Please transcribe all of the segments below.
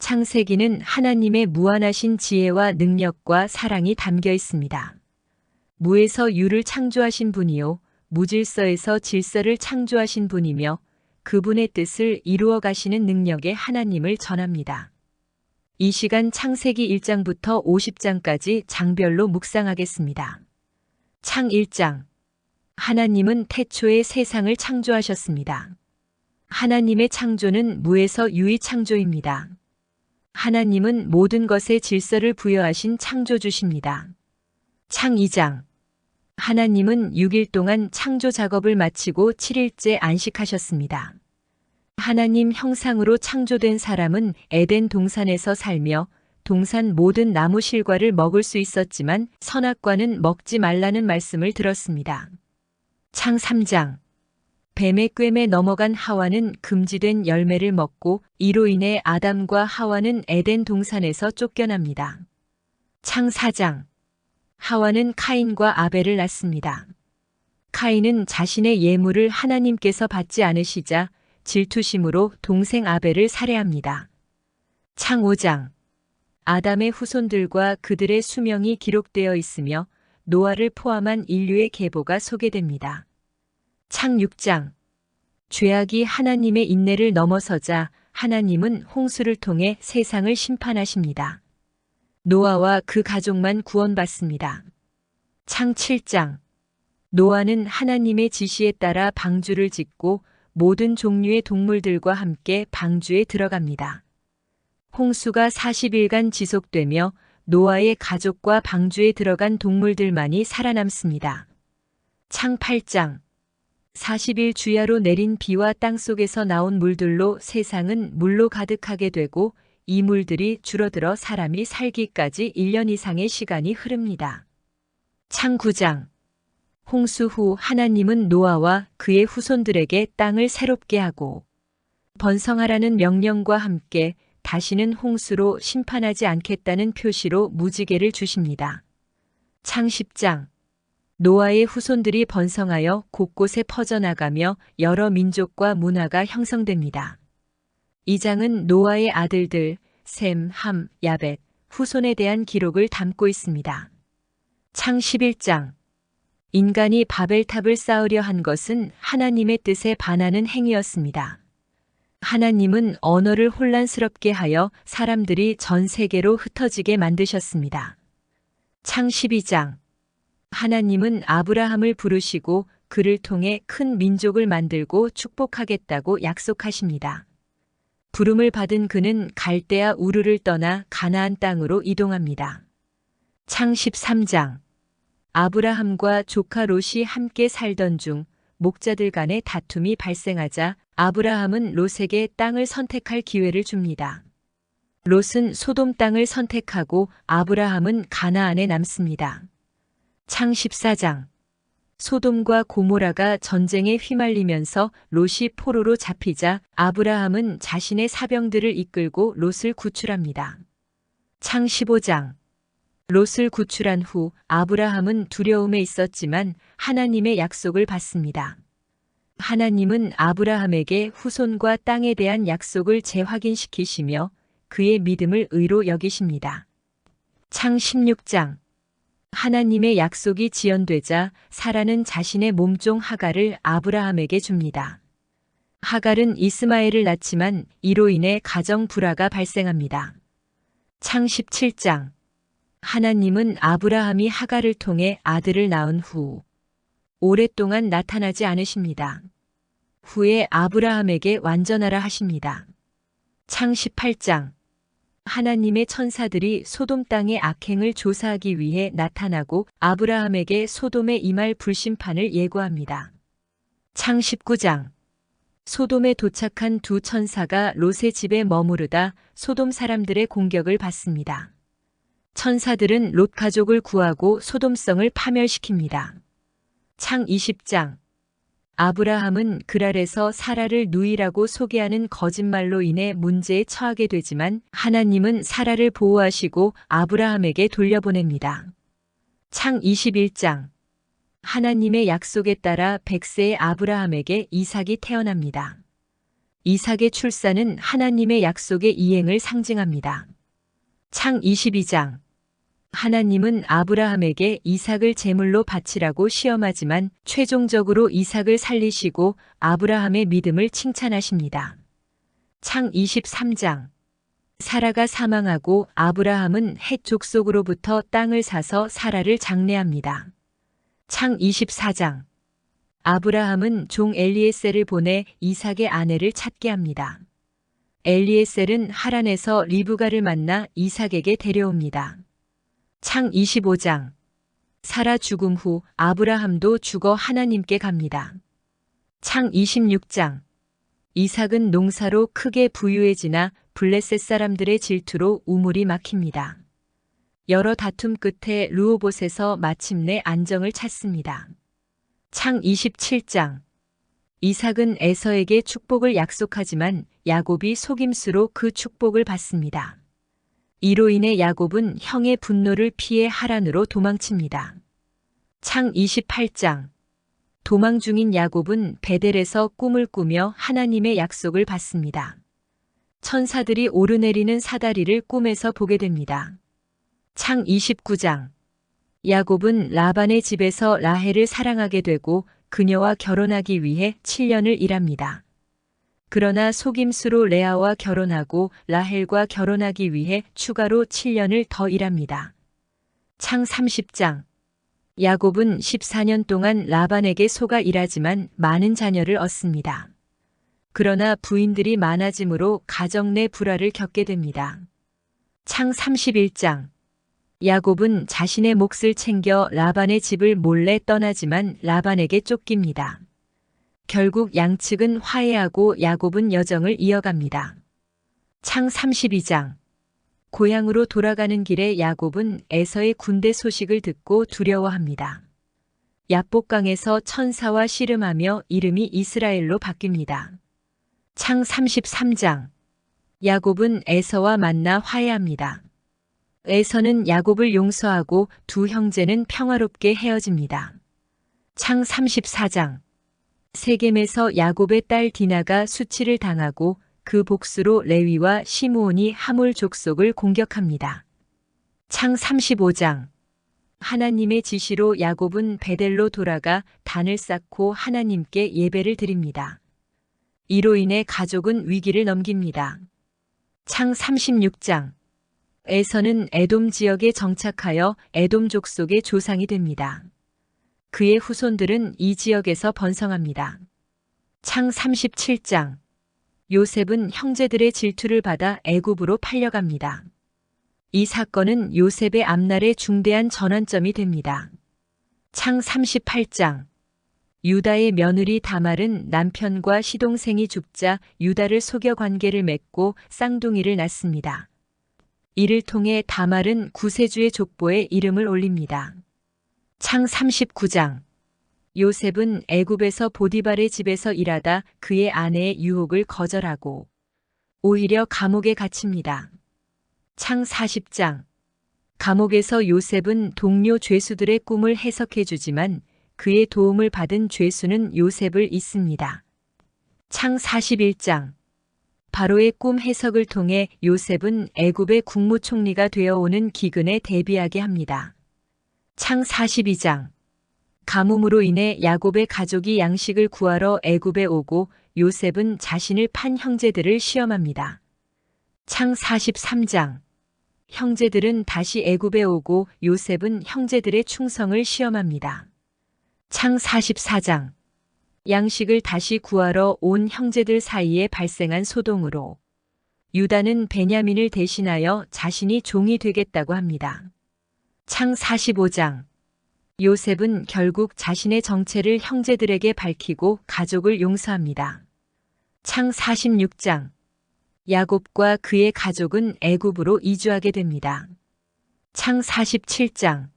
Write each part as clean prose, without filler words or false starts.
창세기는 하나님의 무한하신 지혜와 능력과 사랑이 담겨 있습니다. 무에서 유를 창조하신 분이요 무질서에서 질서를 창조하신 분이며 그분의 뜻을 이루어 가시는 능력의 하나님을 전합니다. 이 시간 창세기 1장부터 50장까지 장별로 묵상하겠습니다. 창 1장. 하나님은 태초에 세상을 창조하셨습니다. 하나님의 창조는 무에서 유의 창조입니다. 하나님은 모든 것에 질서를 부여하신 창조주십니다. 창 2장. 하나님은 6일 동안 창조 작업을 마치고 7일째 안식하셨습니다. 하나님 형상으로 창조된 사람은 에덴 동산에서 살며 동산 모든 나무 실과를 먹을 수 있었지만 선악과는 먹지 말라는 말씀을 들었습니다. 창 3장. 뱀의 꿰매 넘어간 하와는 금지된 열매를 먹고 이로 인해 아담과 하와는 에덴 동산에서 쫓겨납니다. 창 4장. 하와는 카인과 아벨을 낳습니다. 카인은 자신의 예물을 하나님께서 받지 않으시자 질투심으로 동생 아벨을 살해합니다. 창 5장. 아담의 후손들과 그들의 수명이 기록되어 있으며 노아를 포함한 인류의 계보가 소개됩니다. 창 6장. 죄악이 하나님의 인내를 넘어서자 하나님은 홍수를 통해 세상을 심판하십니다. 노아와 그 가족만 구원받습니다. 창 7장. 노아는 하나님의 지시에 따라 방주를 짓고 모든 종류의 동물들과 함께 방주에 들어갑니다. 홍수가 40일간 지속되며 노아의 가족과 방주에 들어간 동물들만이 살아남습니다. 창 8장. 40일 주야로 내린 비와 땅속에서 나온 물들로 세상은 물로 가득하게 되고 이 물들이 줄어들어 사람이 살기까지 1년 이상의 시간이 흐릅니다. 창 9장. 홍수 후 하나님은 노아와 그의 후손들에게 땅을 새롭게 하고 번성하라는 명령과 함께 다시는 홍수로 심판하지 않겠다는 표시로 무지개를 주십니다. 창 10장. 노아의 후손들이 번성하여 곳곳에 퍼져나가며 여러 민족과 문화가 형성됩니다. 이 장은 노아의 아들들 셈, 함, 야벳, 후손에 대한 기록을 담고 있습니다. 창 11장. 인간이 바벨탑을 쌓으려 한 것은 하나님의 뜻에 반하는 행위였습니다. 하나님은 언어를 혼란스럽게 하여 사람들이 전 세계로 흩어지게 만드셨습니다. 창 12장. 하나님은 아브라함을 부르시고 그를 통해 큰 민족을 만들고 축복하겠다고 약속하십니다. 부름을 받은 그는 갈대아 우르를 떠나 가나안 땅으로 이동합니다. 창 13장. 아브라함과 조카 롯이 함께 살던 중 목자들 간의 다툼이 발생하자 아브라함은 롯에게 땅을 선택할 기회를 줍니다. 롯은 소돔 땅을 선택하고 아브라함은 가나안에 남습니다. 창 14장. 소돔과 고모라가 전쟁에 휘말리면서 롯이 포로로 잡히자 아브라함은 자신의 사병들을 이끌고 롯을 구출합니다. 창 15장. 롯을 구출한 후 아브라함은 두려움에 있었지만 하나님의 약속을 받습니다. 하나님은 아브라함에게 후손과 땅에 대한 약속을 재확인시키시며 그의 믿음을 의로 여기십니다. 창 16장. 하나님의 약속이 지연되자 사라는 자신의 몸종 하갈을 아브라함에게 줍니다. 하갈은 이스마엘을 낳지만 이로 인해 가정 불화가 발생합니다. 창 17장. 하나님은 아브라함이 하갈을 통해 아들을 낳은 후 오랫동안 나타나지 않으십니다. 후에 아브라함에게 완전하라 하십니다. 창 18장. 하나님의 천사들이 소돔 땅의 악행을 조사하기 위해 나타나고 아브라함에게 소돔에 임할 불심판을 예고합니다. 창 19장. 소돔에 도착한 두 천사가 롯의 집에 머무르다 소돔 사람들의 공격을 받습니다. 천사들은 롯 가족을 구하고 소돔성을 파멸시킵니다. 창 20장. 아브라함은 그랄에서 사라를 누이라고 소개하는 거짓말로 인해 문제에 처하게 되지만 하나님은 사라를 보호하시고 아브라함에게 돌려보냅니다. 창 21장. 하나님의 약속에 따라 100세의 아브라함에게 이삭이 태어납니다. 이삭의 출산은 하나님의 약속의 이행을 상징합니다. 창 22장. 하나님은 아브라함에게 이삭을 제물로 바치라고 시험하지만 최종적으로 이삭을 살리시고 아브라함의 믿음을 칭찬하십니다. 창 23장. 사라가 사망하고 아브라함은 헷 족속으로부터 땅을 사서 사라를 장례합니다. 창 24장. 아브라함은 종 엘리에셀을 보내 이삭의 아내를 찾게 합니다. 엘리에셀은 하란에서 리브가를 만나 이삭에게 데려옵니다. 창 25장. 사라 죽음 후 아브라함도 죽어 하나님께 갑니다. 창 26장. 이삭은 농사로 크게 부유해지나 블레셋 사람들의 질투로 우물이 막힙니다. 여러 다툼 끝에 르호봇에서 마침내 안정을 찾습니다. 창 27장. 이삭은 에서에게 축복을 약속하지만 야곱이 속임수로 그 축복을 받습니다. 이로 인해 야곱은 형의 분노를 피해 하란으로 도망칩니다. 창 28장. 도망 중인 야곱은 베델에서 꿈을 꾸며 하나님의 약속을 받습니다. 천사들이 오르내리는 사다리를 꿈에서 보게 됩니다. 창 29장. 야곱은 라반의 집에서 라헬을 사랑하게 되고 그녀와 결혼하기 위해 7년을 일합니다. 그러나 속임수로 레아와 결혼하고 라헬과 결혼하기 위해 추가로 7년을 더 일합니다. 창 30장. 야곱은 14년 동안 라반에게 속아 일하지만 많은 자녀를 얻습니다. 그러나 부인들이 많아짐으로 가정 내 불화를 겪게 됩니다. 창 31장. 야곱은 자신의 몫을 챙겨 라반의 집을 몰래 떠나지만 라반에게 쫓깁니다. 결국 양측은 화해하고 야곱은 여정을 이어갑니다. 창 32장. 고향으로 돌아가는 길에 야곱은 에서의 군대 소식을 듣고 두려워합니다. 야복강에서 천사와 씨름하며 이름이 이스라엘로 바뀝니다. 창 33장. 야곱은 에서와 만나 화해합니다. 에서는 야곱을 용서하고 두 형제는 평화롭게 헤어집니다. 창 34장. 세겜에서 야곱의 딸 디나가 수치를 당하고 그 복수로 레위와 시므온이 하몰 족속을 공격합니다. 창 35장. 하나님의 지시로 야곱은 베델로 돌아가 단을 쌓고 하나님께 예배를 드립니다. 이로 인해 가족은 위기를 넘깁니다. 창 36장. 에서는 에돔 지역에 정착하여 에돔 족속의 조상이 됩니다. 그의 후손들은 이 지역에서 번성합니다. 창 37장. 요셉은 형제들의 질투를 받아 애굽으로 팔려갑니다. 이 사건은 요셉의 앞날의 중대한 전환점이 됩니다. 창 38장. 유다의 며느리 다말은 남편과 시동생이 죽자 유다를 속여 관계를 맺고 쌍둥이를 낳습니다. 이를 통해 다말은 구세주의 족보에 이름을 올립니다. 창 39장. 요셉은 애굽에서 보디발의 집에서 일하다 그의 아내의 유혹을 거절하고 오히려 감옥에 갇힙니다. 창 40장. 감옥에서 요셉은 동료 죄수들의 꿈을 해석해 주지만 그의 도움을 받은 죄수는 요셉을 잊습니다. 창 41장. 바로의 꿈 해석을 통해 요셉은 애굽의 국무총리가 되어 오는 기근에 대비하게 합니다. 창 42장. 가뭄으로 인해 야곱의 가족이 양식을 구하러 애굽에 오고 요셉은 자신을 판 형제들을 시험합니다. 창 43장. 형제들은 다시 애굽에 오고 요셉은 형제들의 충성을 시험합니다. 창 44장. 양식을 다시 구하러 온 형제들 사이에 발생한 소동으로 유다는 베냐민을 대신하여 자신이 종이 되겠다고 합니다. 창 45장. 요셉은 결국 자신의 정체를 형제들에게 밝히고 가족을 용서합니다. 창 46장. 야곱과 그의 가족은 애굽으로 이주하게 됩니다. 창 47장.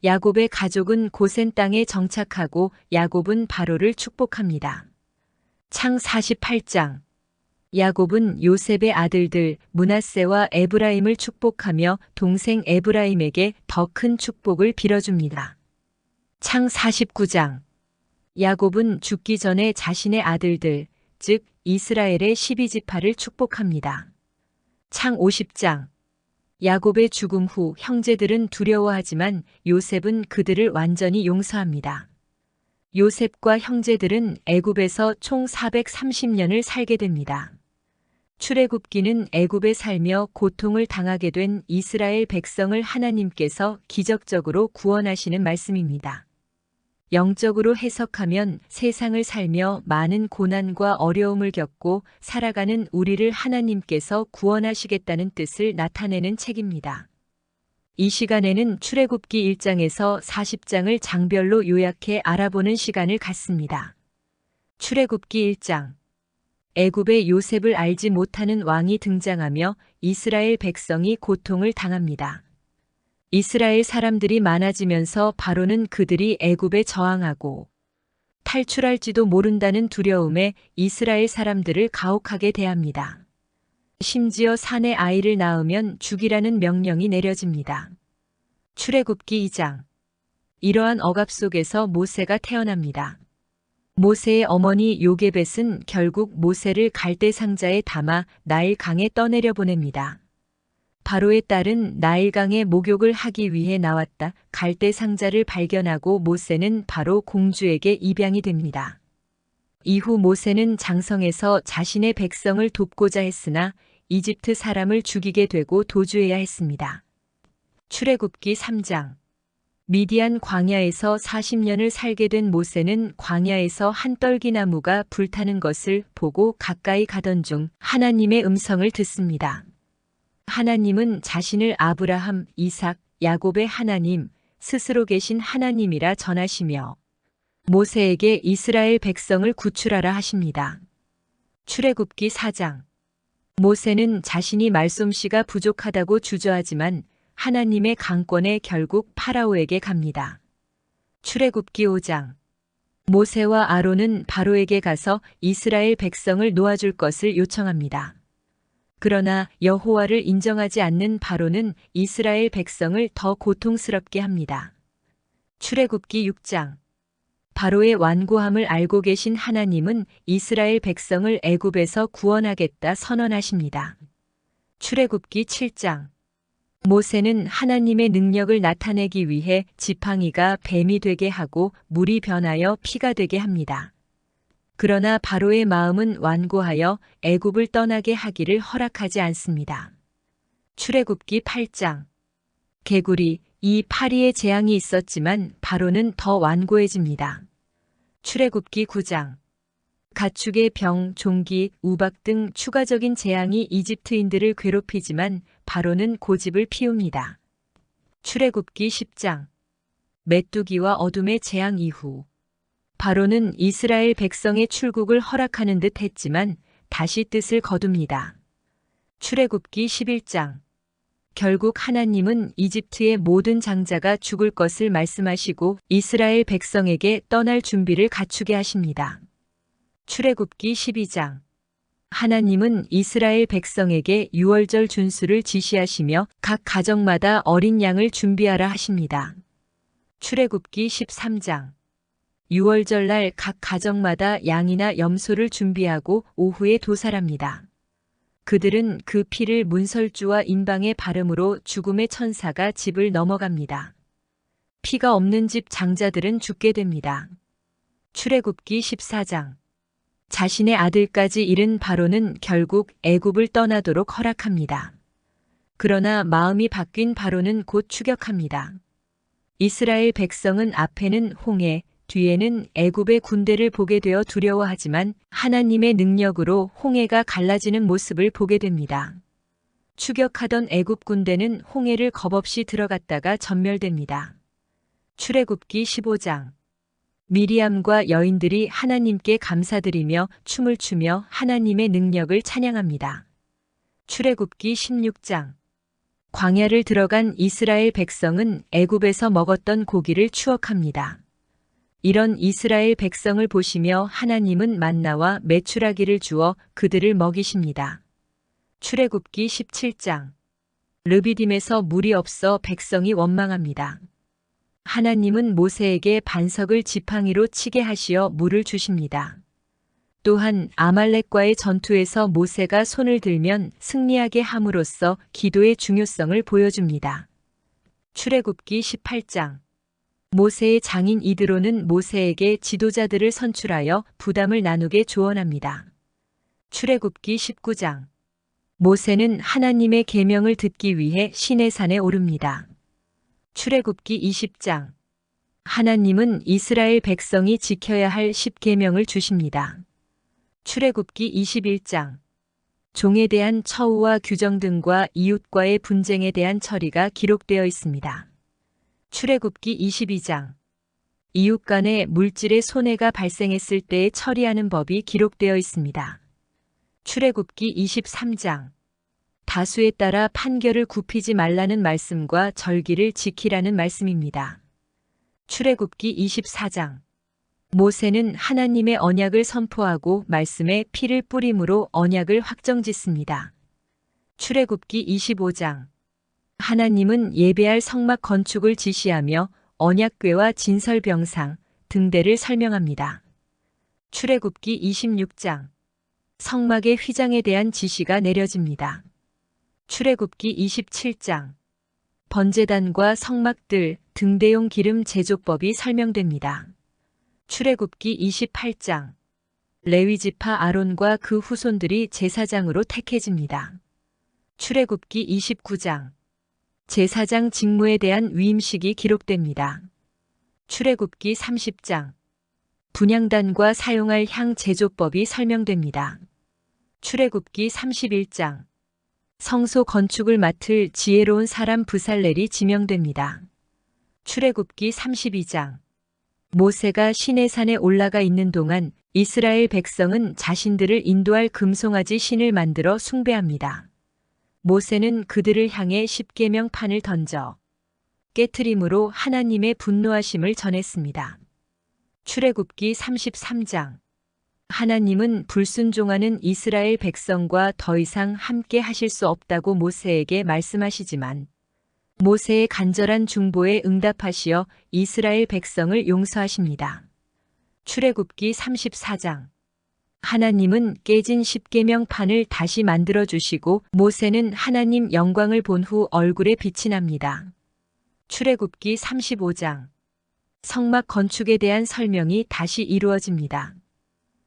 야곱의 가족은 고센 땅에 정착하고 야곱은 바로를 축복합니다. 창 48장. 야곱은 요셉의 아들들 므낫세와 에브라임을 축복하며 동생 에브라임에게 더 큰 축복을 빌어줍니다. 창 49장. 야곱은 죽기 전에 자신의 아들들, 즉 이스라엘의 12지파를 축복합니다. 창 50장. 야곱의 죽음 후 형제들은 두려워하지만 요셉은 그들을 완전히 용서합니다. 요셉과 형제들은 애굽에서 총 430년을 살게 됩니다. 출애굽기는 애굽에 살며 고통을 당하게 된 이스라엘 백성을 하나님께서 기적적으로 구원하시는 말씀입니다. 영적으로 해석하면 세상을 살며 많은 고난과 어려움을 겪고 살아가는 우리를 하나님께서 구원하시겠다는 뜻을 나타내는 책입니다. 이 시간에는 출애굽기 1장에서 40장을 장별로 요약해 알아보는 시간을 갖습니다. 출애굽기 1장. 애굽의 요셉을 알지 못하는 왕이 등장하며 이스라엘 백성이 고통을 당합니다. 이스라엘 사람들이 많아지면서 바로는 그들이 애굽에 저항하고 탈출할지도 모른다는 두려움에 이스라엘 사람들을 가혹하게 대합니다. 심지어 산에 아이를 낳으면 죽이라는 명령이 내려집니다. 출애굽기 2장. 이러한 억압 속에서 모세가 태어납니다. 모세의 어머니 요게벳은 결국 모세를 갈대 상자에 담아 나일강에 떠내려 보냅니다. 바로의 딸은 나일강에 목욕을 하기 위해 나왔다. 갈대 상자를 발견하고 모세는 바로 공주에게 입양이 됩니다. 이후 모세는 장성에서 자신의 백성을 돕고자 했으나 이집트 사람을 죽이게 되고 도주해야 했습니다. 출애굽기 3장. 미디안 광야에서 40년을 살게 된 모세는 광야에서 한 떨기나무가 불타는 것을 보고 가까이 가던 중 하나님의 음성을 듣습니다. 하나님은 자신을 아브라함, 이삭, 야곱의 하나님, 스스로 계신 하나님이라 전하시며 모세에게 이스라엘 백성을 구출하라 하십니다. 출애굽기 4장. 모세는 자신이 말솜씨가 부족하다고 주저하지만 하나님의 강권에 결국 파라오에게 갑니다. 출애굽기 5장. 모세와 아론은 바로에게 가서 이스라엘 백성을 놓아줄 것을 요청합니다. 그러나 여호와를 인정하지 않는 바로는 이스라엘 백성을 더 고통스럽게 합니다. 출애굽기 6장. 바로의 완고함을 알고 계신 하나님은 이스라엘 백성을 애굽에서 구원하겠다 선언하십니다. 출애굽기 7장. 모세는 하나님의 능력을 나타내기 위해 지팡이가 뱀이 되게 하고 물이 변하여 피가 되게 합니다. 그러나 바로의 마음은 완고하여 애굽을 떠나게 하기를 허락하지 않습니다. 출애굽기 8장. 개구리, 이 파리의 재앙이 있었지만 바로는 더 완고해집니다. 출애굽기 9장. 가축의 병, 종기, 우박 등 추가적인 재앙이 이집트인들을 괴롭히지만 바로는 고집을 피웁니다. 출애굽기 10장. 메뚜기와 어둠의 재앙 이후 바로는 이스라엘 백성의 출국을 허락하는 듯 했지만 다시 뜻을 거둡니다. 출애굽기 11장. 결국 하나님은 이집트의 모든 장자가 죽을 것을 말씀하시고 이스라엘 백성에게 떠날 준비를 갖추게 하십니다. 출애굽기 12장. 하나님은 이스라엘 백성에게 유월절 준수를 지시하시며 각 가정마다 어린 양을 준비하라 하십니다. 출애굽기 13장. 유월절날 각 가정마다 양이나 염소를 준비하고 오후에 도살합니다. 그들은 그 피를 문설주와 인방에 바름으로 죽음의 천사가 집을 넘어갑니다. 피가 없는 집 장자들은 죽게 됩니다. 출애굽기 14장. 자신의 아들까지 잃은 바로는 결국 애굽을 떠나도록 허락합니다. 그러나 마음이 바뀐 바로는 곧 추격합니다. 이스라엘 백성은 앞에는 홍해, 뒤에는 애굽의 군대를 보게 되어 두려워하지만 하나님의 능력으로 홍해가 갈라지는 모습을 보게 됩니다. 추격하던 애굽 군대는 홍해를 겁없이 들어갔다가 전멸됩니다. 출애굽기 15장. 미리암과 여인들이 하나님께 감사드리며 춤을 추며 하나님의 능력을 찬양합니다. 출애굽기 16장. 광야를 들어간 이스라엘 백성은 애굽에서 먹었던 고기를 추억합니다. 이런 이스라엘 백성을 보시며 하나님은 만나와 메추라기를 주어 그들을 먹이십니다. 출애굽기 17장. 르비딤에서 물이 없어 백성이 원망합니다. 하나님은 모세에게 반석을 지팡이로 치게 하시어 물을 주십니다. 또한 아말렉과의 전투에서 모세가 손을 들면 승리하게 함으로써 기도의 중요성을 보여줍니다. 출애굽기 18장. 모세의 장인 이드로는 모세에게 지도자들을 선출하여 부담을 나누게 조언합니다. 출애굽기 19장. 모세는 하나님의 계명을 듣기 위해 시내산에 오릅니다. 출애굽기 20장. 하나님은 이스라엘 백성이 지켜야 할 10계명을 주십니다. 출애굽기 21장. 종에 대한 처우와 규정 등과 이웃과의 분쟁에 대한 처리가 기록되어 있습니다. 출애굽기 22장. 이웃 간의 물질의 손해가 발생했을 때에 처리하는 법이 기록되어 있습니다. 출애굽기 23장. 다수에 따라 판결을 굽히지 말라는 말씀과 절기를 지키라는 말씀입니다. 출애굽기 24장. 모세는 하나님의 언약을 선포하고 말씀에 피를 뿌림으로 언약을 확정짓습니다. 출애굽기 25장. 하나님은 예배할 성막 건축을 지시하며 언약궤와 진설병상, 등대를 설명합니다. 출애굽기 26장. 성막의 휘장에 대한 지시가 내려집니다. 출애굽기 27장. 번제단과 성막들, 등대용 기름 제조법이 설명됩니다. 출애굽기 28장. 레위지파 아론과 그 후손들이 제사장으로 택해집니다. 출애굽기 29장. 제사장 직무에 대한 위임식이 기록됩니다. 출애굽기 30장. 분향단과 사용할 향 제조법이 설명됩니다. 출애굽기 31장. 성소 건축을 맡을 지혜로운 사람 브살렐이 지명됩니다. 출애굽기 32장. 모세가 시내산에 올라가 있는 동안 이스라엘 백성은 자신들을 인도할 금송아지 신을 만들어 숭배합니다. 모세는 그들을 향해 십계명판을 던져 깨트림으로 하나님의 분노하심을 전했습니다. 출애굽기 33장. 하나님은 불순종하는 이스라엘 백성과 더 이상 함께 하실 수 없다고 모세에게 말씀하시지만 모세의 간절한 중보에 응답하시어 이스라엘 백성을 용서하십니다. 출애굽기 34장. 하나님은 깨진 십계명판을 다시 만들어 주시고 모세는 하나님 영광을 본 후 얼굴에 빛이 납니다. 출애굽기 35장. 성막 건축에 대한 설명이 다시 이루어집니다.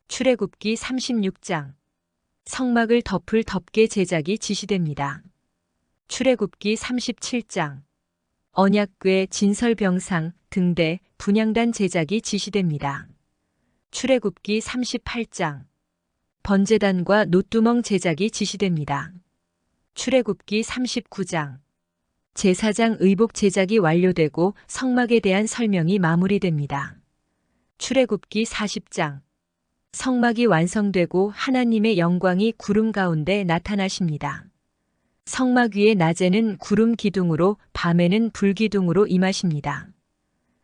출애굽기 36장. 성막을 덮을 덮개 제작이 지시됩니다. 출애굽기 37장. 언약궤, 진설병상, 등대, 분향단 제작이 지시됩니다. 출애굽기 38장. 번제단과 놋두멍 제작이 지시됩니다. 출애굽기 39장. 제사장 의복 제작이 완료되고 성막에 대한 설명이 마무리됩니다. 출애굽기 40장. 성막이 완성되고 하나님의 영광이 구름 가운데 나타나십니다. 성막 위에 낮에는 구름 기둥으로 밤에는 불 기둥으로 임하십니다.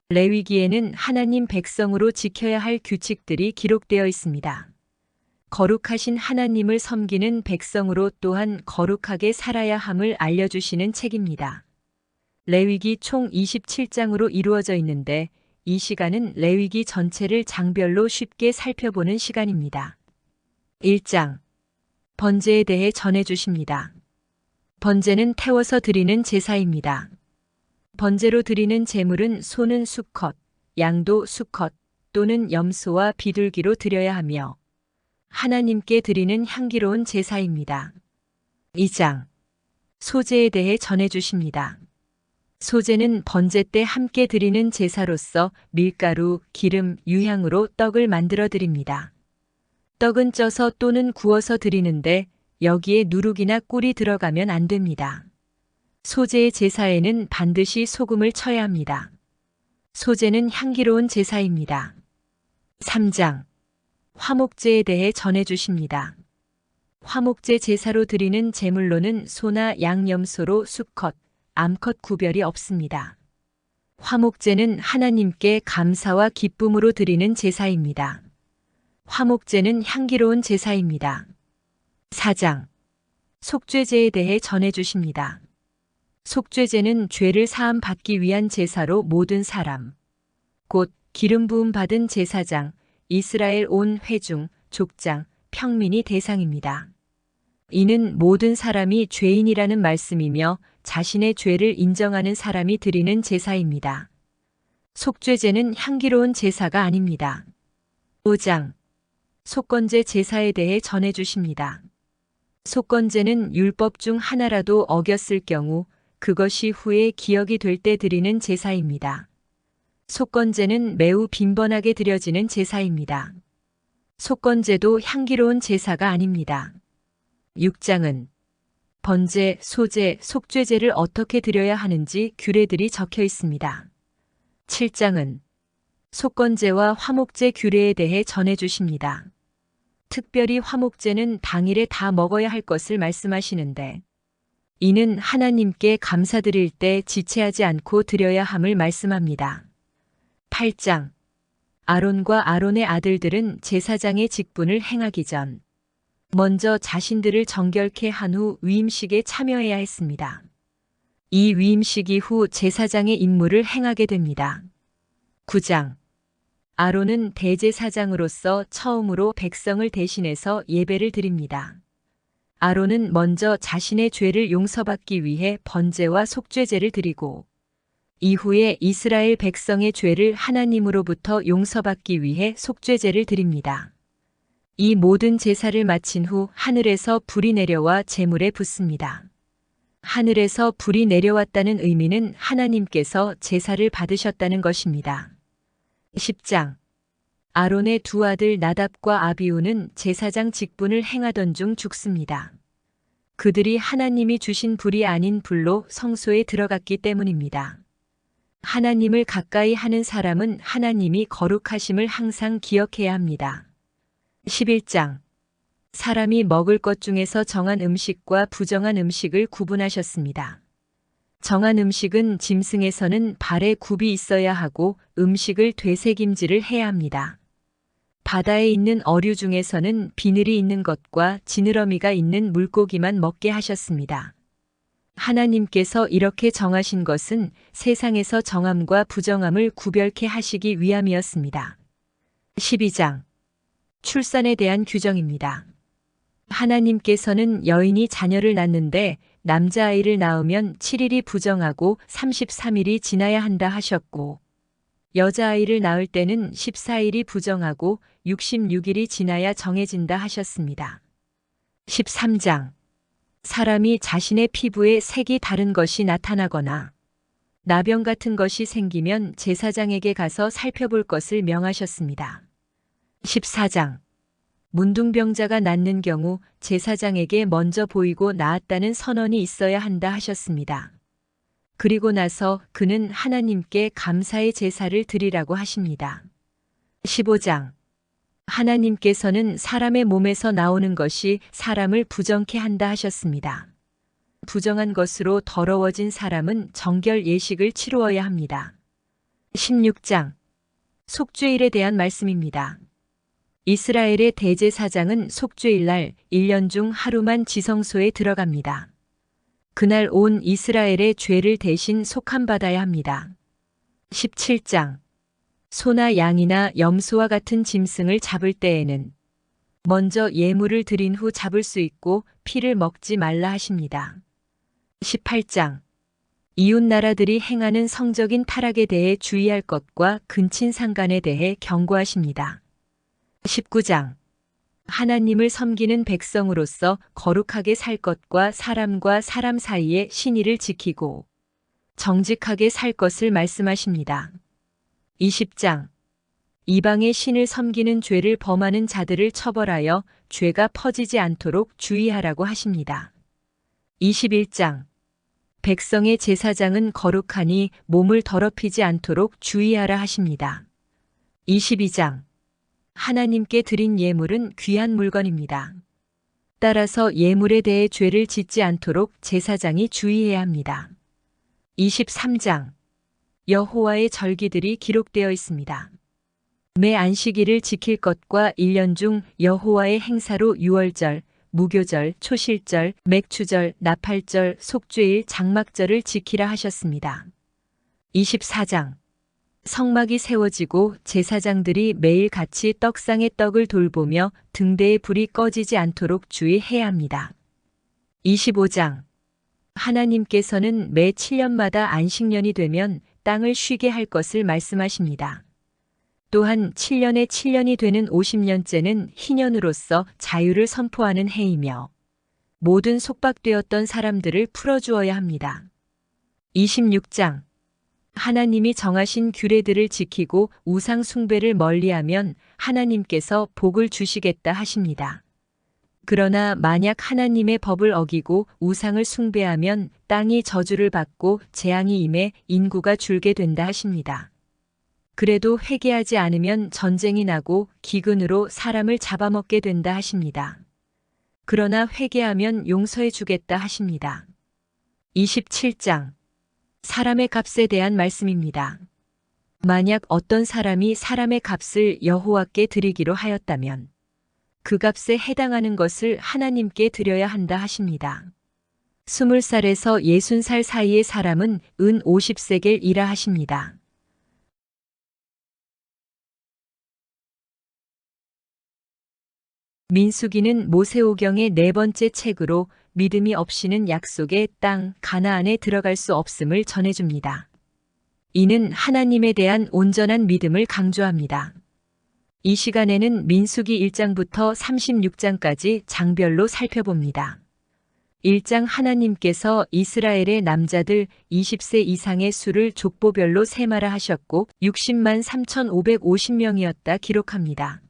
레위기에는 하나님 백성으로 지켜야 할 규칙들이 기록되어 있습니다. 거룩하신 하나님을 섬기는 백성으로 또한 거룩하게 살아야 함을 알려주시는 책입니다. 레위기 총 27장으로 이루어져 있는데 이 시간은 레위기 전체를 장별로 쉽게 살펴보는 시간입니다. 1장. 번제에 대해 전해주십니다. 번제는 태워서 드리는 제사입니다. 번제로 드리는 제물은 소는 수컷, 양도 수컷 또는 염소와 비둘기로 드려야 하며 하나님께 드리는 향기로운 제사입니다. 2장. 소제에 대해 전해주십니다. 소제는 번제 때 함께 드리는 제사로서 밀가루, 기름, 유향으로 떡을 만들어 드립니다. 떡은 쪄서 또는 구워서 드리는데 여기에 누룩이나 꿀이 들어가면 안 됩니다. 소제의 제사에는 반드시 소금을 쳐야 합니다. 소제는 향기로운 제사입니다. 3장. 화목제에 대해 전해주십니다. 화목제 제사로 드리는 제물로는 소나 양염소로 수컷, 암컷 구별이 없습니다. 화목제는 하나님께 감사와 기쁨으로 드리는 제사입니다. 화목제는 향기로운 제사입니다. 4장. 속죄제에 대해 전해주십니다. 속죄제는 죄를 사함 받기 위한 제사로 모든 사람, 곧 기름 부음 받은 제사장, 이스라엘 온 회중, 족장, 평민이 대상입니다. 이는 모든 사람이 죄인이라는 말씀이며 자신의 죄를 인정하는 사람이 드리는 제사입니다. 속죄제는 향기로운 제사가 아닙니다. 5장. 속건제 제사에 대해 전해주십니다. 속건제는 율법 중 하나라도 어겼을 경우 그것이 후에 기억이 될 때 드리는 제사입니다. 속건제는 매우 빈번하게 드려지는 제사입니다. 속건제도 향기로운 제사가 아닙니다. 6장은 번제, 소제, 속죄제를 어떻게 드려야 하는지 규례들이 적혀 있습니다. 7장은 속건제와 화목제 규례에 대해 전해주십니다. 특별히 화목제는 당일에 다 먹어야 할 것을 말씀하시는데 이는 하나님께 감사드릴 때 지체하지 않고 드려야 함을 말씀합니다. 8장. 아론과 아론의 아들들은 제사장의 직분을 행하기 전 먼저 자신들을 정결케 한 후 위임식에 참여해야 했습니다. 이 위임식 이후 제사장의 임무를 행하게 됩니다. 9장. 아론은 대제사장으로서 처음으로 백성을 대신해서 예배를 드립니다. 아론은 먼저 자신의 죄를 용서받기 위해 번제와 속죄제를 드리고 이후에 이스라엘 백성의 죄를 하나님으로부터 용서받기 위해 속죄제를 드립니다. 이 모든 제사를 마친 후 하늘에서 불이 내려와 제물에 붓습니다. 하늘에서 불이 내려왔다는 의미는 하나님께서 제사를 받으셨다는 것입니다. 10장. 아론의 두 아들 나답과 아비후는 제사장 직분을 행하던 중 죽습니다. 그들이 하나님이 주신 불이 아닌 불로 성소에 들어갔기 때문입니다. 하나님을 가까이 하는 사람은 하나님이 거룩하심을 항상 기억해야 합니다. 11장. 사람이 먹을 것 중에서 정한 음식과 부정한 음식을 구분하셨습니다. 정한 음식은 짐승에서는 발에 굽이 있어야 하고 음식을 되새김질을 해야 합니다. 바다에 있는 어류 중에서는 비늘이 있는 것과 지느러미가 있는 물고기만 먹게 하셨습니다. 하나님께서 이렇게 정하신 것은 세상에서 정함과 부정함을 구별케 하시기 위함이었습니다. 12장. 출산에 대한 규정입니다. 하나님께서는 여인이 자녀를 낳는데 남자아이를 낳으면 7일이 부정하고 33일이 지나야 한다 하셨고 여자아이를 낳을 때는 14일이 부정하고 66일이 지나야 정해진다 하셨습니다. 13장. 사람이 자신의 피부에 색이 다른 것이 나타나거나 나병 같은 것이 생기면 제사장에게 가서 살펴볼 것을 명하셨습니다. 14장. 문둥병자가 낫는 경우 제사장에게 먼저 보이고 나았다는 선언이 있어야 한다 하셨습니다. 그리고 나서 그는 하나님께 감사의 제사를 드리라고 하십니다. 15장. 하나님께서는 사람의 몸에서 나오는 것이 사람을 부정케 한다 하셨습니다. 부정한 것으로 더러워진 사람은 정결 예식을 치루어야 합니다. 16장. 속죄일에 대한 말씀입니다. 이스라엘의 대제사장은 속죄일날 1년 중 하루만 지성소에 들어갑니다. 그날 온 이스라엘의 죄를 대신 속함받아야 합니다. 17장. 소나 양이나 염소와 같은 짐승을 잡을 때에는 먼저 예물을 드린 후 잡을 수 있고 피를 먹지 말라 하십니다. 18장. 이웃 나라들이 행하는 성적인 타락에 대해 주의할 것과 근친상간에 대해 경고하십니다. 19장. 하나님을 섬기는 백성으로서 거룩하게 살 것과 사람과 사람 사이의 신의를 지키고 정직하게 살 것을 말씀하십니다. 20장. 이방의 신을 섬기는 죄를 범하는 자들을 처벌하여 죄가 퍼지지 않도록 주의하라고 하십니다. 21장. 백성의 제사장은 거룩하니 몸을 더럽히지 않도록 주의하라 하십니다. 22장. 하나님께 드린 예물은 귀한 물건입니다. 따라서 예물에 대해 죄를 짓지 않도록 제사장이 주의해야 합니다. 23장. 여호와의 절기들이 기록되어 있습니다. 매 안식일을 지킬 것과 1년 중 여호와의 행사로 유월절, 무교절, 초실절, 맥추절, 나팔절, 속죄일, 장막절을 지키라 하셨습니다. 24장. 성막이 세워지고 제사장들이 매일 같이 떡상의 떡을 돌보며 등대의 불이 꺼지지 않도록 주의해야 합니다. 25장. 하나님께서는 매 7년마다 안식년이 되면 땅을 쉬게 할 것을 말씀하십니다. 또한 7년에 7년이 되는 50년째는 희년으로서 자유를 선포하는 해이며 모든 속박되었던 사람들을 풀어주어야 합니다. 26장. 하나님이 정하신 규례들을 지키고 우상 숭배를 멀리하면 하나님께서 복을 주시겠다 하십니다. 그러나 만약 하나님의 법을 어기고 우상을 숭배하면 땅이 저주를 받고 재앙이 임해 인구가 줄게 된다 하십니다. 그래도 회개하지 않으면 전쟁이 나고 기근으로 사람을 잡아먹게 된다 하십니다. 그러나 회개하면 용서해 주겠다 하십니다. 27장. 사람의 값에 대한 말씀입니다. 만약 어떤 사람이 사람의 값을 여호와께 드리기로 하였다면 그 값에 해당하는 것을 하나님께 드려야 한다 하십니다. 20살에서 60살 사이의 사람은 은 50세겔이라 하십니다. 민수기는 모세오경의 네 번째 책으로 믿음이 없이는 약속의 땅 가나안에 들어갈 수 없음을 전해줍니다. 이는 하나님에 대한 온전한 믿음을 강조합니다. 이 시간에는 민수기 1장부터 36장까지 장별로 살펴봅니다. 1장. 하나님께서 이스라엘의 남자들 20세 이상의 수를 족보별로 세마라 하셨고 60만 3,550명이었다 기록합니다.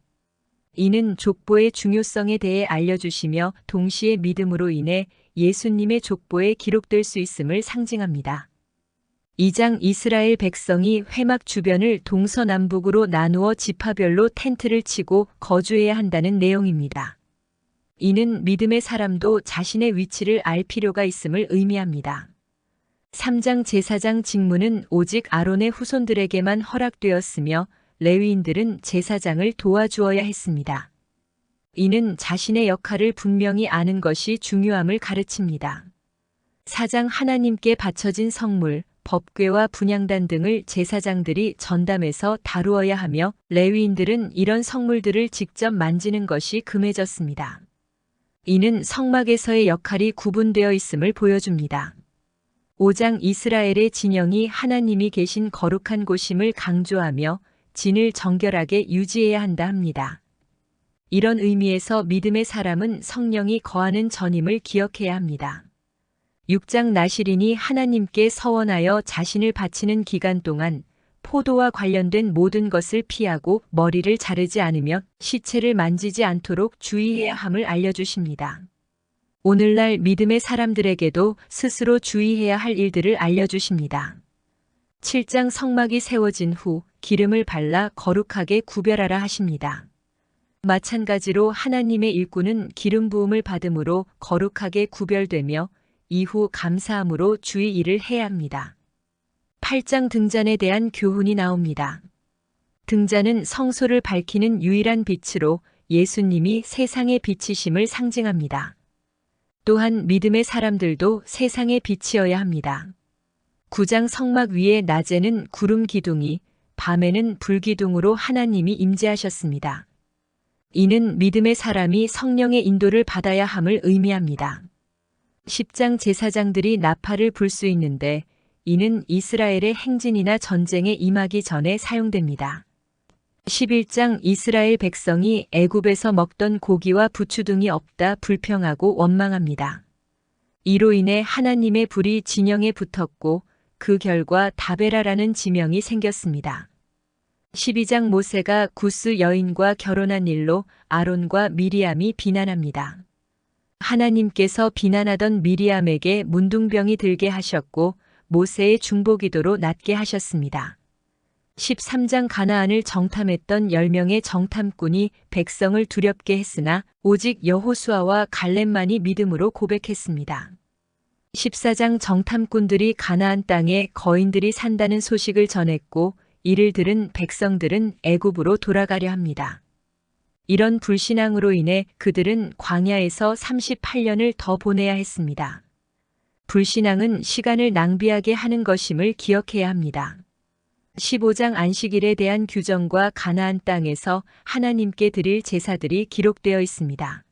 이는 족보의 중요성에 대해 알려주시며 동시에 믿음으로 인해 예수님의 족보에 기록될 수 있음을 상징합니다. 2장. 이스라엘 백성이 회막 주변을 동서남북으로 나누어 지파별로 텐트를 치고 거주해야 한다는 내용입니다. 이는 믿음의 사람도 자신의 위치를 알 필요가 있음을 의미합니다. 3장. 제사장 직무는 오직 아론의 후손들에게만 허락되었으며 레위인들은 제사장을 도와주어야 했습니다. 이는 자신의 역할을 분명히 아는 것이 중요함을 가르칩니다. 4장. 하나님께 바쳐진 성물, 법궤와 분향단 등을 제사장들이 전담해서 다루어야 하며 레위인들은 이런 성물들을 직접 만지는 것이 금해졌습니다. 이는 성막에서의 역할이 구분되어 있음을 보여줍니다. 5장. 이스라엘의 진영이 하나님이 계신 거룩한 곳임을 강조하며 진을 정결하게 유지해야 한다 합니다. 이런 의미에서 믿음의 사람은 성령이 거하는 전임을 기억해야 합니다. 6장. 나실인이 하나님께 서원하여 자신을 바치는 기간 동안 포도와 관련된 모든 것을 피하고 머리를 자르지 않으며 시체를 만지지 않도록 주의해야 함을 알려주십니다. 오늘날 믿음의 사람들에게도 스스로 주의해야 할 일들을 알려주십니다. 7장. 성막이 세워진 후 기름을 발라 거룩하게 구별하라 하십니다. 마찬가지로 하나님의 일꾼은 기름 부음을 받음으로 거룩하게 구별되며 이후 감사함으로 주의 일을 해야 합니다. 8장. 등잔에 대한 교훈이 나옵니다. 등잔은 성소를 밝히는 유일한 빛으로 예수님이 세상의 빛이심을 상징합니다. 또한 믿음의 사람들도 세상의 빛이어야 합니다. 9장. 성막 위에 낮에는 구름 기둥이, 밤에는 불기둥으로 하나님이 임재하셨습니다. 이는 믿음의 사람이 성령의 인도를 받아야 함을 의미합니다. 10장. 제사장들이 나팔을 불 수 있는데 이는 이스라엘의 행진이나 전쟁에 임하기 전에 사용됩니다. 11장. 이스라엘 백성이 애굽에서 먹던 고기와 부추 등이 없다 불평하고 원망합니다. 이로 인해 하나님의 불이 진영에 붙었고 그 결과 다베라라는 지명이 생겼습니다. 12장. 모세가 구스 여인과 결혼한 일로 아론과 미리암이 비난합니다. 하나님께서 비난하던 미리암에게 문둥병이 들게 하셨고 모세의 중보기도로 낫게 하셨습니다. 13장. 가나안을 정탐했던 10명의 정탐꾼이 백성을 두렵게 했으나 오직 여호수아와 갈렙만이 믿음으로 고백했습니다. 14장. 정탐꾼들이 가나안 땅에 거인들이 산다는 소식을 전했고 이를 들은 백성들은 애굽으로 돌아가려 합니다. 이런 불신앙으로 인해 그들은 광야에서 38년을 더 보내야 했습니다. 불신앙은 시간을 낭비하게 하는 것임을 기억해야 합니다. 15장 안식일에 대한 규정과 가나안 땅에서 하나님께 드릴 제사들이 기록되어 있습니다.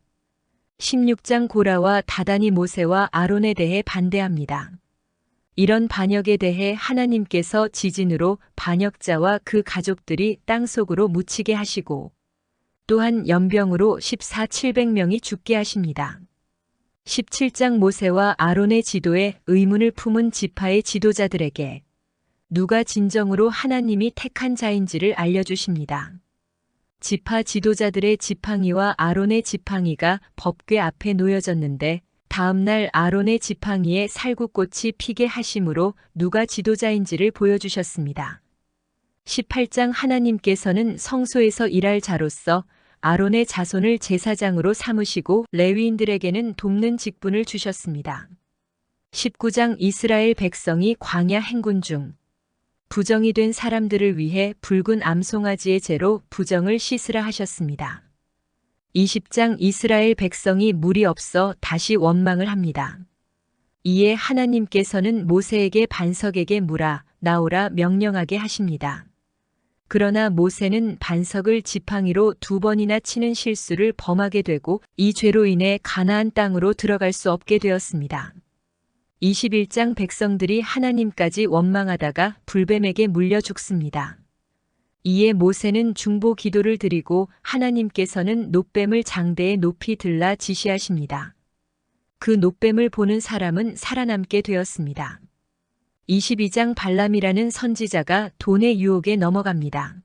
16장 고라와 다단이 모세와 아론에 대해 반대합니다. 이런 반역에 대해 하나님께서 지진으로 반역자와 그 가족들이 땅속으로 묻히게 하시고 또한 연병으로 700명이 죽게 하십니다. 17장 모세와 아론의 지도에 의문을 품은 지파의 지도자들에게 누가 진정으로 하나님이 택한 자인지를 알려주십니다. 지파 지도자들의 지팡이와 아론의 지팡이가 법궤 앞에 놓여졌는데 다음날 아론의 지팡이에 살구꽃이 피게 하심으로 누가 지도자인지를 보여주셨습니다. 18장 하나님께서는 성소에서 일할 자로서 아론의 자손을 제사장으로 삼으시고 레위인들에게는 돕는 직분을 주셨습니다. 19장 이스라엘 백성이 광야 행군 중 부정이 된 사람들을 위해 붉은 암송아지의 재로 부정을 씻으라 하셨습니다. 20장 이스라엘 백성이 물이 없어 다시 원망을 합니다. 이에 하나님께서는 모세에게 반석에게 물아 나오라 명령하게 하십니다. 그러나 모세는 반석을 지팡이로 2번이나 치는 실수를 범하게 되고 이 죄로 인해 가나안 땅으로 들어갈 수 없게 되었습니다. 21장 백성들이 하나님까지 원망하다가 불뱀에게 물려 죽습니다. 이에 모세는 중보 기도를 드리고 하나님께서는 놋뱀을 장대에 높이 들라 지시하십니다. 그 놋뱀을 보는 사람은 살아남게 되었습니다. 22장 발람이라는 선지자가 돈의 유혹에 넘어갑니다.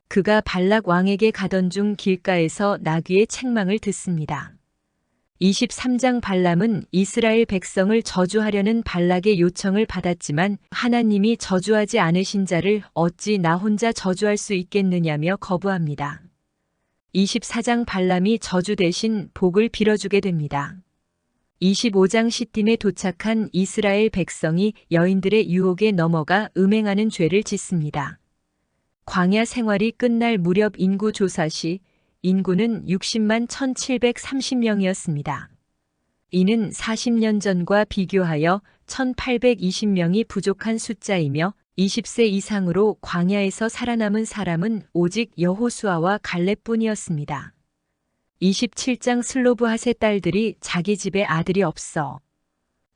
그가 발락 왕에게 가던 중 길가에서 나귀의 책망을 듣습니다. 23장 발람은 이스라엘 백성을 저주하려는 발락의 요청을 받았지만 하나님이 저주하지 않으신 자를 어찌 나 혼자 저주할 수 있겠느냐며 거부합니다. 24장 발람이 저주 대신 복을 빌어주게 됩니다. 25장 시딤에 도착한 이스라엘 백성이 여인들의 유혹에 넘어가 음행하는 죄를 짓습니다. 광야 생활이 끝날 무렵 인구 조사 시 인구는 60만 1730명이었습니다. 이는 40년 전과 비교하여 1820명이 부족한 숫자이며 20세 이상으로 광야에서 살아남은 사람은 오직 여호수아와 갈렙뿐이었습니다. 27장 슬로브핫의 딸들이 자기 집에 아들이 없어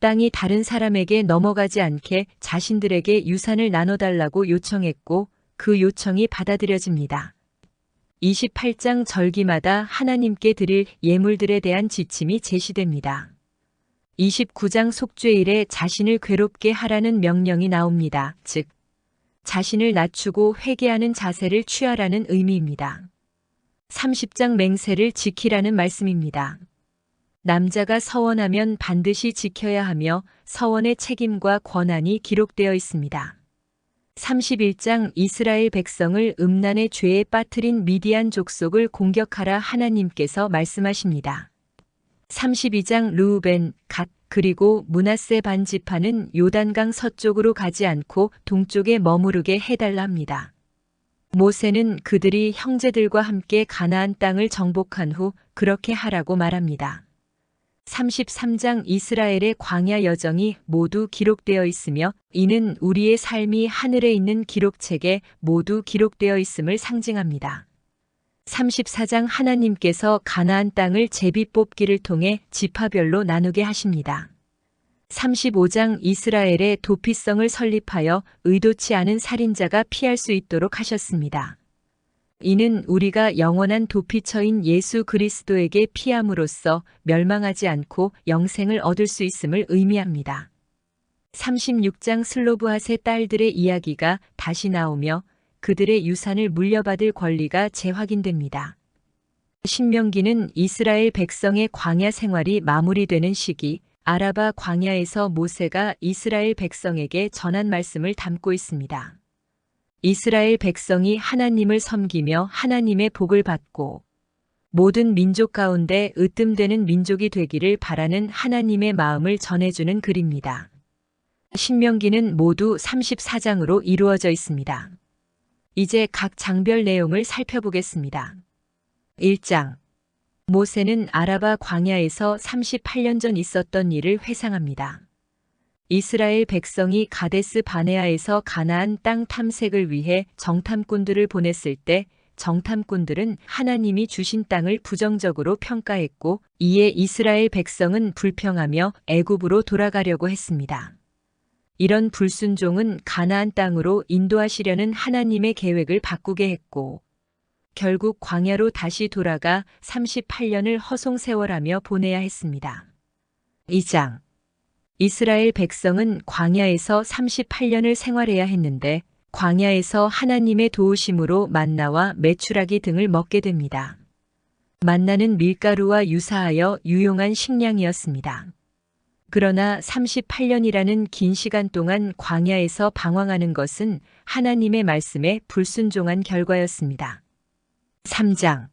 땅이 다른 사람에게 넘어가지 않게 자신들에게 유산을 나눠달라고 요청했고 그 요청이 받아들여집니다. 28장 절기마다 하나님께 드릴 예물들에 대한 지침이 제시됩니다. 29장 속죄일에 자신을 괴롭게 하라는 명령이 나옵니다. 즉, 자신을 낮추고 회개하는 자세를 취하라는 의미입니다. 30장 맹세를 지키라는 말씀입니다. 남자가 서원하면 반드시 지켜야 하며 서원의 책임과 권한이 기록되어 있습니다. 31장 이스라엘 백성을 음란의 죄에 빠뜨린 미디안 족속을 공격하라 하나님께서 말씀하십니다. 32장 르우벤, 갓, 그리고 므낫세 반 지파는 요단강 서쪽으로 가지 않고 동쪽에 머무르게 해달라 합니다. 모세는 그들이 형제들과 함께 가나안 땅을 정복한 후 그렇게 하라고 말합니다. 33장 이스라엘의 광야 여정이 모두 기록되어 있으며 이는 우리의 삶이 하늘에 있는 기록책에 모두 기록되어 있음을 상징합니다. 34장 하나님께서 가나안 땅을 제비 뽑기를 통해 지파별로 나누게 하십니다. 35장 이스라엘의 도피성을 설립하여 의도치 않은 살인자가 피할 수 있도록 하셨습니다. 이는 우리가 영원한 도피처인 예수 그리스도에게 피함으로써 멸망하지 않고 영생을 얻을 수 있음을 의미합니다. 36장 슬로브핫의 딸들의 이야기가 다시 나오며 그들의 유산을 물려받을 권리가 재확인됩니다. 신명기는 이스라엘 백성의 광야 생활이 마무리되는 시기, 아라바 광야에서 모세가 이스라엘 백성에게 전한 말씀을 담고 있습니다. 이스라엘 백성이 하나님을 섬기며 하나님의 복을 받고 모든 민족 가운데 으뜸되는 민족이 되기를 바라는 하나님의 마음을 전해주는 글입니다. 신명기는 모두 34장으로 이루어져 있습니다. 이제 각 장별 내용을 살펴보겠습니다. 1장. 모세는 아라바 광야에서 38년 전 있었던 일을 회상합니다. 이스라엘 백성이 가데스 바네아에서 가나안 땅 탐색을 위해 정탐꾼들을 보냈을 때 정탐꾼들은 하나님이 주신 땅을 부정적으로 평가했고, 이에 이스라엘 백성은 불평하며 애굽으로 돌아가려고 했습니다. 이런 불순종은 가나안 땅으로 인도하시려는 하나님의 계획을 바꾸게 했고, 결국 광야로 다시 돌아가 38년을 허송세월하며 보내야 했습니다. 2장. 이스라엘 백성은 광야에서 38년을 생활해야 했는데, 광야에서 하나님의 도우심으로 만나와 메추라기 등을 먹게 됩니다. 만나는 밀가루와 유사하여 유용한 식량이었습니다. 그러나 38년이라는 긴 시간 동안 광야에서 방황하는 것은 하나님의 말씀에 불순종한 결과였습니다. 3장.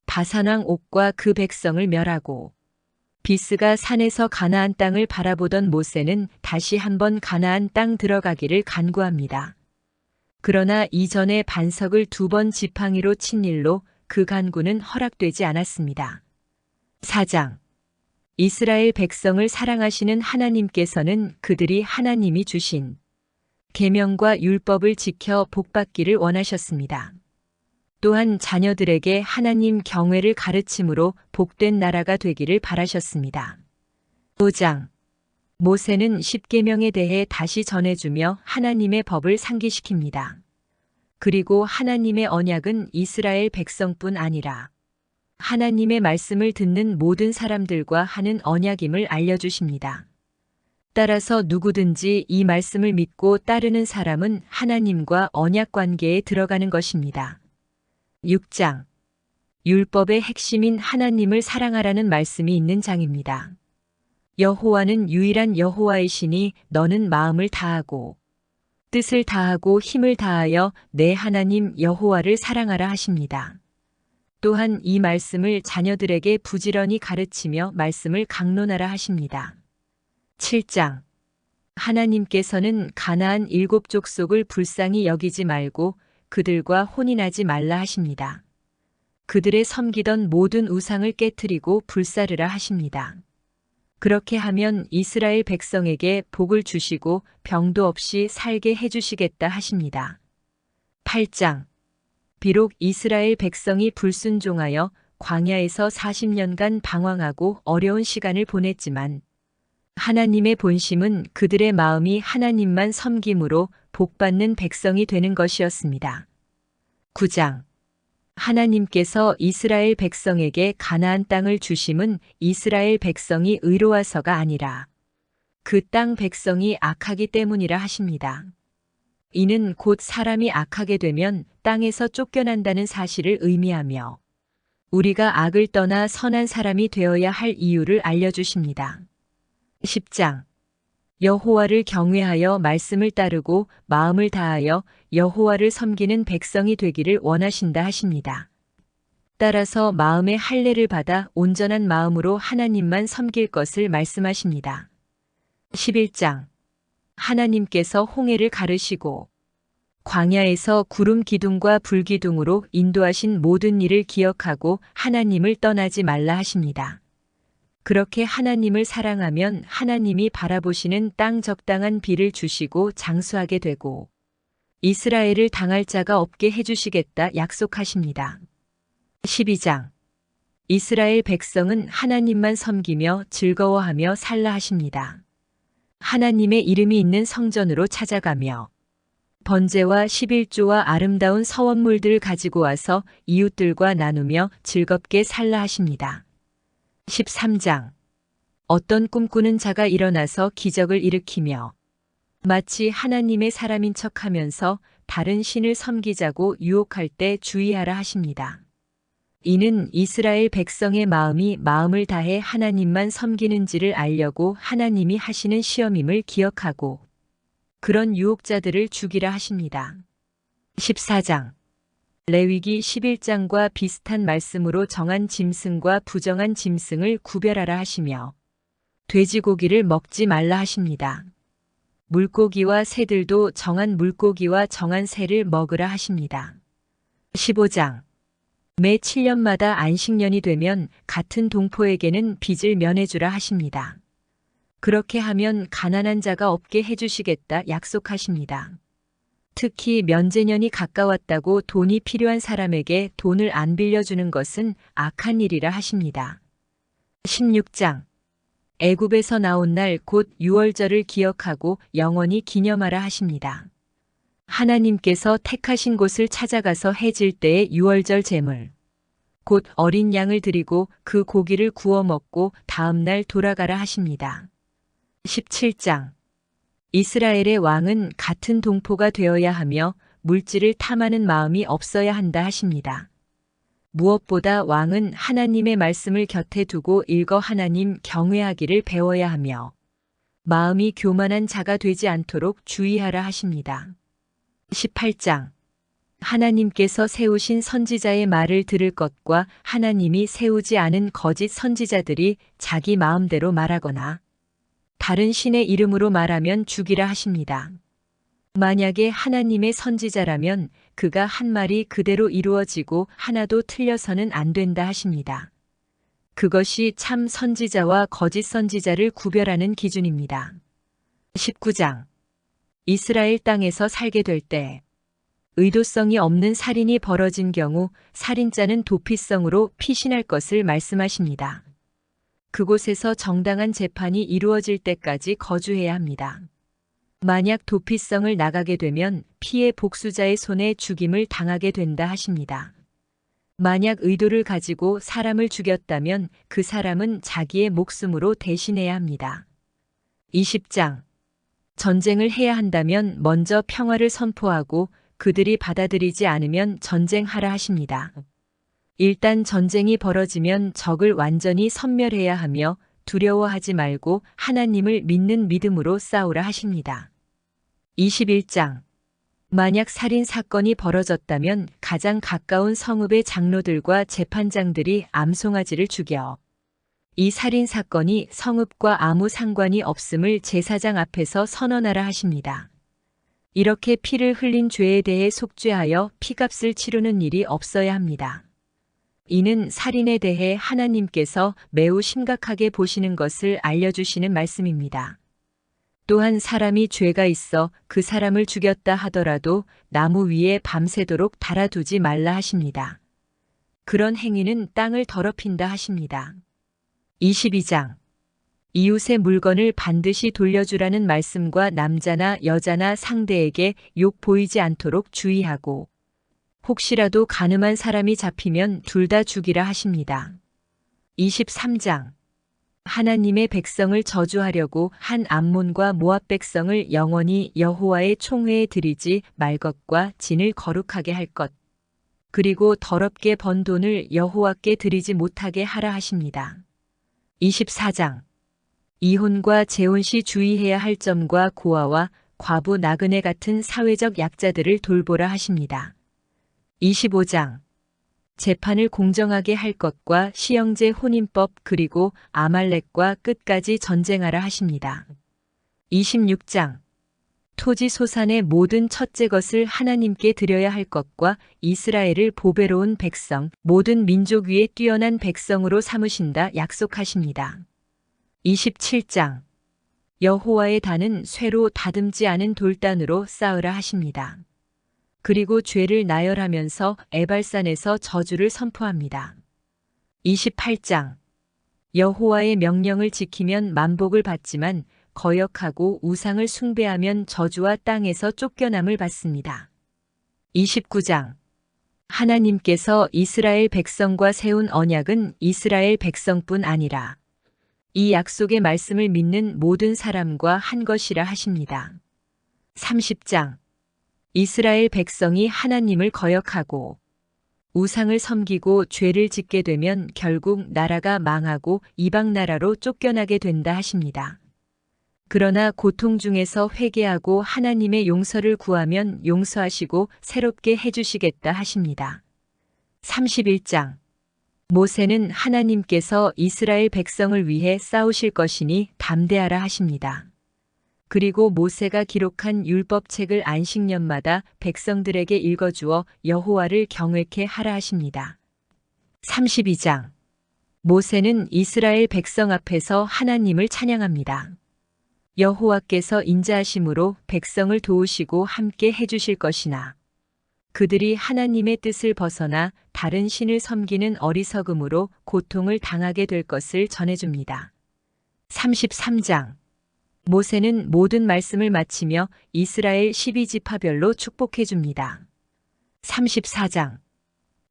바산왕 옥과 그 백성을 멸하고. 비스가 산에서 가나안 땅을 바라보던 모세는 다시 한번 가나안 땅 들어가기를 간구합니다. 그러나 이전에 반석을 2번 지팡이로 친 일로 그 간구는 허락되지 않았습니다. 4장. 이스라엘 백성을 사랑하시는 하나님께서는 그들이 하나님이 주신 계명과 율법을 지켜 복받기를 원하셨습니다. 또한 자녀들에게 하나님 경외를 가르침으로 복된 나라가 되기를 바라셨습니다. 5장. 모세는 십계명에 대해 다시 전해주며 하나님의 법을 상기시킵니다. 그리고 하나님의 언약은 이스라엘 백성뿐 아니라 하나님의 말씀을 듣는 모든 사람들과 하는 언약임을 알려주십니다. 따라서 누구든지 이 말씀을 믿고 따르는 사람은 하나님과 언약 관계에 들어가는 것입니다. 6장. 율법의 핵심인 하나님을 사랑하라는 말씀이 있는 장입니다. 여호와는 유일한 여호와이시니 너는 마음을 다하고 뜻을 다하고 힘을 다하여 내 하나님 여호와를 사랑하라 하십니다. 또한 이 말씀을 자녀들에게 부지런히 가르치며 말씀을 강론하라 하십니다. 7장. 하나님께서는 가나안 7족속을 불쌍히 여기지 말고 그들과 혼인하지 말라 하십니다. 그들의 섬기던 모든 우상을 깨트리고 불사르라 하십니다. 그렇게 하면 이스라엘 백성에게 복을 주시고 병도 없이 살게 해주시겠다 하십니다. 8장. 비록 이스라엘 백성이 불순종하여 광야에서 40년간 방황하고 어려운 시간을 보냈지만 하나님의 본심은 그들의 마음이 하나님만 섬김으로 복받는 백성이 되는 것이었습니다. 9장. 하나님께서 이스라엘 백성에게 가나안 땅을 주심은 이스라엘 백성이 의로워서가 아니라 그 땅 백성이 악하기 때문이라 하십니다. 이는 곧 사람이 악하게 되면 땅에서 쫓겨난다는 사실을 의미하며 우리가 악을 떠나 선한 사람이 되어야 할 이유를 알려주십니다. 10장. 여호와를 경외하여 말씀을 따르고 마음을 다하여 여호와를 섬기는 백성이 되기를 원하신다 하십니다. 따라서 마음의 할례를 받아 온전한 마음으로 하나님만 섬길 것을 말씀하십니다. 11장. 하나님께서 홍해를 가르시고 광야에서 구름 기둥과 불 기둥으로 인도하신 모든 일을 기억하고 하나님을 떠나지 말라 하십니다. 그렇게 하나님을 사랑하면 하나님이 바라보시는 땅 적당한 비를 주시고 장수하게 되고 이스라엘을 당할 자가 없게 해주시겠다 약속하십니다. 12장. 이스라엘 백성은 하나님만 섬기며 즐거워하며 살라 하십니다. 하나님의 이름이 있는 성전으로 찾아가며 번제와 11조와 아름다운 서원물들을 가지고 와서 이웃들과 나누며 즐겁게 살라 하십니다. 13장. 어떤 꿈꾸는 자가 일어나서 기적을 일으키며 마치 하나님의 사람인 척하면서 다른 신을 섬기자고 유혹할 때 주의하라 하십니다. 이는 이스라엘 백성의 마음이 마음을 다해 하나님만 섬기는지를 알려고 하나님이 하시는 시험임을 기억하고 그런 유혹자들을 죽이라 하십니다. 14장. 레위기 11장과 비슷한 말씀으로 정한 짐승과 부정한 짐승을 구별하라 하시며 돼지고기를 먹지 말라 하십니다. 물고기와 새들도 정한 물고기와 정한 새를 먹으라 하십니다. 15장. 매 7년마다 안식년이 되면 같은 동포에게는 빚을 면해주라 하십니다. 그렇게 하면 가난한 자가 없게 해주시겠다 약속하십니다. 특히 면제년이 가까웠다고 돈이 필요한 사람에게 돈을 안 빌려주는 것은 악한 일이라 하십니다. 16장 애굽에서 나온 날 곧 유월절을 기억하고 영원히 기념하라 하십니다. 하나님께서 택하신 곳을 찾아가서 해질 때의 유월절 제물, 곧 어린 양을 드리고 그 고기를 구워 먹고 다음 날 돌아가라 하십니다. 17장 이스라엘의 왕은 같은 동포가 되어야 하며 물질을 탐하는 마음이 없어야 한다 하십니다. 무엇보다 왕은 하나님의 말씀을 곁에 두고 읽어 하나님 경외하기를 배워야 하며 마음이 교만한 자가 되지 않도록 주의하라 하십니다. 18장 하나님께서 세우신 선지자의 말을 들을 것과 하나님이 세우지 않은 거짓 선지자들이 자기 마음대로 말하거나 다른 신의 이름으로 말하면 죽이라 하십니다. 만약에 하나님의 선지자라면 그가 한 말이 그대로 이루어지고 하나도 틀려서는 안 된다 하십니다. 그것이 참 선지자와 거짓 선지자를 구별하는 기준입니다. 19장 이스라엘 땅에서 살게 될 때 의도성이 없는 살인이 벌어진 경우 살인자는 도피성으로 피신할 것을 말씀하십니다. 그곳에서 정당한 재판이 이루어질 때까지 거주해야 합니다. 만약 도피성을 나가게 되면 피해 복수자의 손에 죽임을 당하게 된다 하십니다. 만약 의도를 가지고 사람을 죽였다면 그 사람은 자기의 목숨으로 대신해야 합니다. 20장 전쟁을 해야 한다면 먼저 평화를 선포하고 그들이 받아들이지 않으면 전쟁하라 하십니다. 일단 전쟁이 벌어지면 적을 완전히 섬멸해야 하며 두려워하지 말고 하나님을 믿는 믿음으로 싸우라 하십니다. 21장 만약 살인 사건이 벌어졌다면 가장 가까운 성읍의 장로들과 재판장들이 암송아지를 죽여 이 살인 사건이 성읍과 아무 상관이 없음을 제사장 앞에서 선언하라 하십니다. 이렇게 피를 흘린 죄에 대해 속죄하여 피값을 치르는 일이 없어야 합니다. 이는 살인에 대해 하나님께서 매우 심각하게 보시는 것을 알려주시는 말씀입니다. 또한 사람이 죄가 있어 그 사람을 죽였다 하더라도 나무 위에 밤새도록 달아두지 말라 하십니다. 그런 행위는 땅을 더럽힌다 하십니다. 22장 이웃의 물건을 반드시 돌려주라는 말씀과 남자나 여자나 상대에게 욕 보이지 않도록 주의하고 혹시라도 간음한 사람이 잡히면 둘 다 죽이라 하십니다. 23장 하나님의 백성을 저주하려고 한 암몬과 모압 백성을 영원히 여호와의 총회에 드리지 말 것과 진을 거룩하게 할 것, 그리고 더럽게 번 돈을 여호와께 드리지 못하게 하라 하십니다. 24장 이혼과 재혼 시 주의해야 할 점과 고아와 과부 나그네 같은 사회적 약자들을 돌보라 하십니다. 25장 재판을 공정하게 할 것과 시형제 혼인법 그리고 아말렉과 끝까지 전쟁하라 하십니다. 26장 토지 소산의 모든 첫째 것을 하나님께 드려야 할 것과 이스라엘을 보배로운 백성, 모든 민족 위에 뛰어난 백성으로 삼으신다 약속하십니다. 27장 여호와의 단은 쇠로 다듬지 않은 돌단으로 쌓으라 하십니다. 그리고 죄를 나열하면서 에발산에서 저주를 선포합니다. 28장 여호와의 명령을 지키면 만복을 받지만 거역하고 우상을 숭배하면 저주와 땅에서 쫓겨남을 받습니다. 29장 하나님께서 이스라엘 백성과 세운 언약은 이스라엘 백성뿐 아니라 이 약속의 말씀을 믿는 모든 사람과 한 것이라 하십니다. 30장 이스라엘 백성이 하나님을 거역하고 우상을 섬기고 죄를 짓게 되면 결국 나라가 망하고 이방 나라로 쫓겨나게 된다 하십니다. 그러나 고통 중에서 회개하고 하나님의 용서를 구하면 용서하시고 새롭게 해주시겠다 하십니다. 31장 모세는 하나님께서 이스라엘 백성을 위해 싸우실 것이니 담대하라 하십니다. 그리고 모세가 기록한 율법책을 안식년마다 백성들에게 읽어주어 여호와를 경외케 하라 하십니다. 32장 모세는 이스라엘 백성 앞에서 하나님을 찬양합니다. 여호와께서 인자하심으로 백성을 도우시고 함께 해주실 것이나 그들이 하나님의 뜻을 벗어나 다른 신을 섬기는 어리석음으로 고통을 당하게 될 것을 전해줍니다. 33장. 모세는 모든 말씀을 마치며 이스라엘 12지파별로 축복해줍니다. 34장.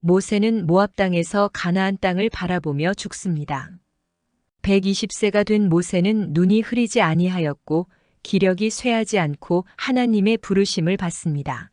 모세는 모압 땅에서 가나안 땅을 바라보며 죽습니다. 120세가 된 모세는 눈이 흐리지 아니하였고 기력이 쇠하지 않고 하나님의 부르심을 받습니다.